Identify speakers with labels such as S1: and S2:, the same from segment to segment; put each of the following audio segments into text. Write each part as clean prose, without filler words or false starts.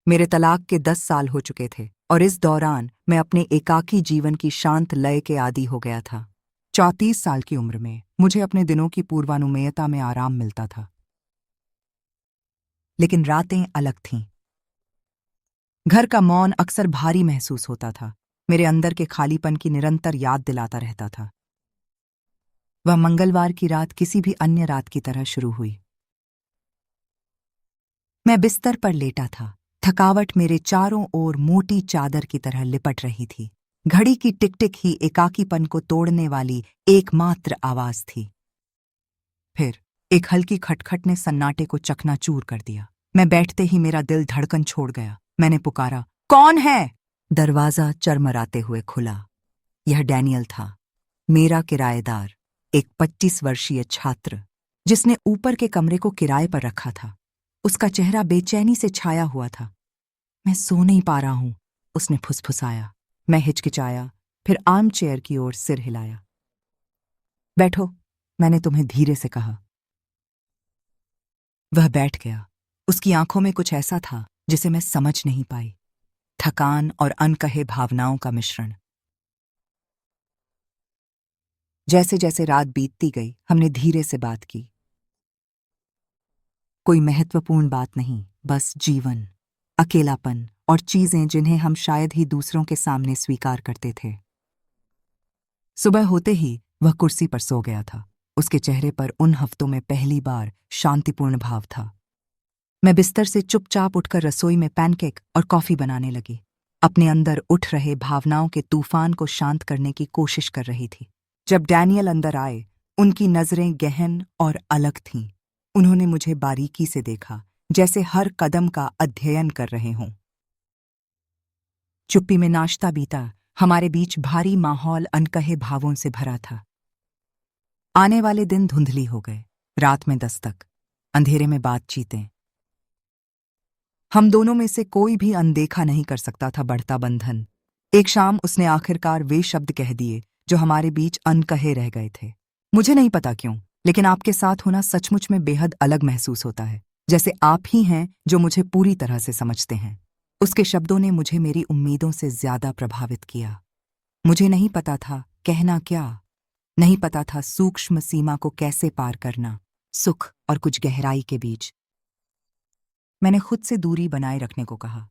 S1: मेरे तलाक के 10 साल हो चुके थे और इस दौरान मैं अपने एकाकी जीवन की शांत लय के आदी हो गया था। 34 साल की उम्र में मुझे अपने दिनों की पूर्वानुमेयता में आराम मिलता था, लेकिन रातें अलग थीं। घर का मौन अक्सर भारी महसूस होता था, मेरे अंदर के खालीपन की निरंतर याद दिलाता रहता था। वह मंगलवार की रात किसी भी अन्य रात की तरह शुरू हुई। मैं बिस्तर पर लेटा था, थकावट मेरे चारों ओर मोटी चादर की तरह लिपट रही थी। घड़ी की टिक-टिक ही एकाकीपन को तोड़ने वाली एकमात्र आवाज थी। फिर एक हल्की खटखट ने सन्नाटे को चकनाचूर कर दिया। मैं बैठते ही मेरा दिल धड़कन छोड़ गया। मैंने पुकारा, कौन है? दरवाजा चरमराते हुए खुला। यह डैनियल था, मेरा किराएदार, एक 25 वर्षीय छात्र जिसने ऊपर के कमरे को किराए पर रखा था। उसका चेहरा बेचैनी से छाया हुआ था। मैं सो नहीं पा रहा हूं, उसने फुसफुसाया। मैं हिचकिचाया, फिर आर्म चेयर की ओर सिर हिलाया। बैठो, मैंने तुम्हें धीरे से कहा। वह बैठ गया। उसकी आंखों में कुछ ऐसा था जिसे मैं समझ नहीं पाई। थकान और अनकहे भावनाओं का मिश्रण। जैसे जैसे रात बीतती गई, हमने धीरे से बात की। कोई महत्वपूर्ण बात नहीं, बस जीवन, अकेलापन और चीजें जिन्हें हम शायद ही दूसरों के सामने स्वीकार करते थे। सुबह होते ही वह कुर्सी पर सो गया था। उसके चेहरे पर उन हफ्तों में पहली बार शांतिपूर्ण भाव था। मैं बिस्तर से चुपचाप उठकर रसोई में पैनकेक और कॉफी बनाने लगी। अपने अंदर उठ रहे भावनाओं के तूफान को शांत करने की कोशिश कर रही थी। जब डैनियल अंदर आए, उनकी नजरें गहन और अलग थीं। उन्होंने मुझे बारीकी से देखा, जैसे हर कदम का अध्ययन कर रहे हों। चुप्पी में नाश्ता बीता। हमारे बीच भारी माहौल अनकहे भावों से भरा था। आने वाले दिन धुंधली हो गए। रात में दस्तक, अंधेरे में बातचीतें। हम दोनों में से कोई भी अनदेखा नहीं कर सकता था बढ़ता बंधन। एक शाम उसने आखिरकार वे शब्द कह दिए जो हमारे बीच अनकहे रह गए थे। मुझे नहीं पता क्यों, लेकिन आपके साथ होना सचमुच में बेहद अलग महसूस होता है, जैसे आप ही हैं जो मुझे पूरी तरह से समझते हैं। उसके शब्दों ने मुझे मेरी उम्मीदों से ज्यादा प्रभावित किया। मुझे नहीं पता था कहना क्या, नहीं पता था सूक्ष्म सीमा को कैसे पार करना, सुख और कुछ गहराई के बीच। मैंने खुद से दूरी बनाए रखने को कहा।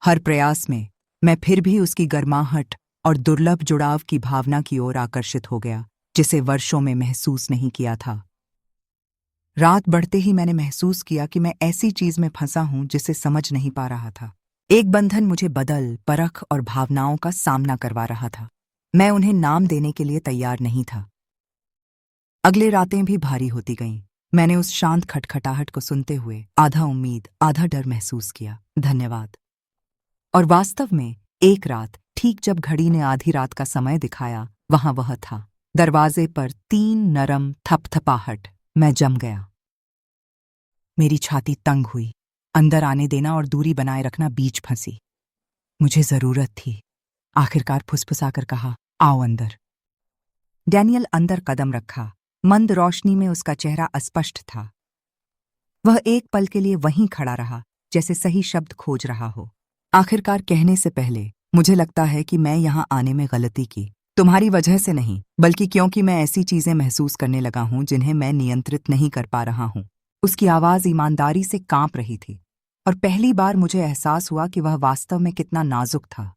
S1: हर प्रयास में मैं फिर भी उसकी गर्माहट और दुर्लभ जुड़ाव की भावना की ओर आकर्षित हो गया, जिसे वर्षों में महसूस नहीं किया था। रात बढ़ते ही मैंने महसूस किया कि मैं ऐसी चीज में फंसा हूं जिसे समझ नहीं पा रहा था। एक बंधन मुझे बदल, परख और भावनाओं का सामना करवा रहा था। मैं उन्हें नाम देने के लिए तैयार नहीं था। अगले रातें भी भारी होती गईं। मैंने उस शांत खटखटाहट को सुनते हुए आधा उम्मीद, आधा डर महसूस किया। धन्यवाद। और वास्तव में एक रात, ठीक जब घड़ी ने आधी रात का समय दिखाया, वहां वह था। दरवाजे पर 3 नरम थपथपाहट। मैं जम गया। मेरी छाती तंग हुई। अंदर आने देना और दूरी बनाए रखना बीच फंसी। मुझे जरूरत थी। आखिरकार फुसफुसाकर कहा, आओ अंदर। डैनियल अंदर कदम रखा। मंद रोशनी में उसका चेहरा अस्पष्ट था। वह एक पल के लिए वहीं खड़ा रहा, जैसे सही शब्द खोज रहा हो। आखिरकार कहने से पहले, मुझे लगता है कि मैं यहां आने में गलती की। तुम्हारी वजह से नहीं, बल्कि क्योंकि मैं ऐसी चीजें महसूस करने लगा हूं जिन्हें मैं नियंत्रित नहीं कर पा रहा हूं। उसकी आवाज ईमानदारी से कांप रही थी, और पहली बार मुझे एहसास हुआ कि वह वास्तव में कितना नाजुक था।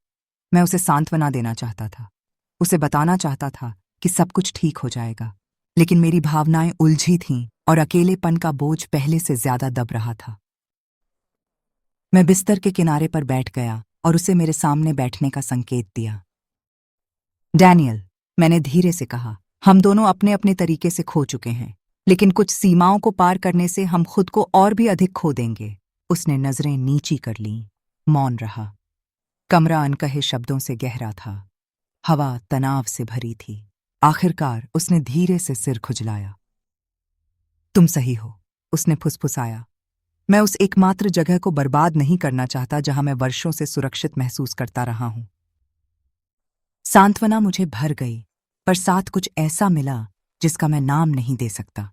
S1: मैं उसे सांत्वना देना चाहता था, उसे बताना चाहता था कि सब कुछ ठीक हो जाएगा, लेकिन मेरी भावनाएं उलझी थीं और अकेलेपन का बोझ पहले से ज्यादा दब रहा था। मैं बिस्तर के किनारे पर बैठ गया और उसे मेरे सामने बैठने का संकेत दिया। डैनियल, मैंने धीरे से कहा, हम दोनों अपने अपने तरीके से खो चुके हैं, लेकिन कुछ सीमाओं को पार करने से हम खुद को और भी अधिक खो देंगे। उसने नजरें नीची कर लीं, मौन रहा। कमरा अनकहे शब्दों से गहरा था। हवा तनाव से भरी थी। आखिरकार उसने धीरे से सिर खुजलाया। तुम सही हो, उसने फुसफुसाया। मैं उस एकमात्र जगह को बर्बाद नहीं करना चाहता जहां मैं वर्षों से सुरक्षित महसूस करता रहा हूं। सांत्वना मुझे भर गई, पर साथ कुछ ऐसा मिला जिसका मैं नाम नहीं दे सकता।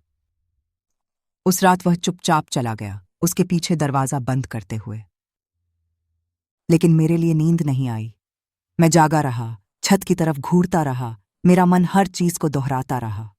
S1: उस रात वह चुपचाप चला गया, उसके पीछे दरवाजा बंद करते हुए। लेकिन मेरे लिए नींद नहीं आई। मैं जागा रहा, छत की तरफ घूरता रहा, मेरा मन हर चीज को दोहराता रहा।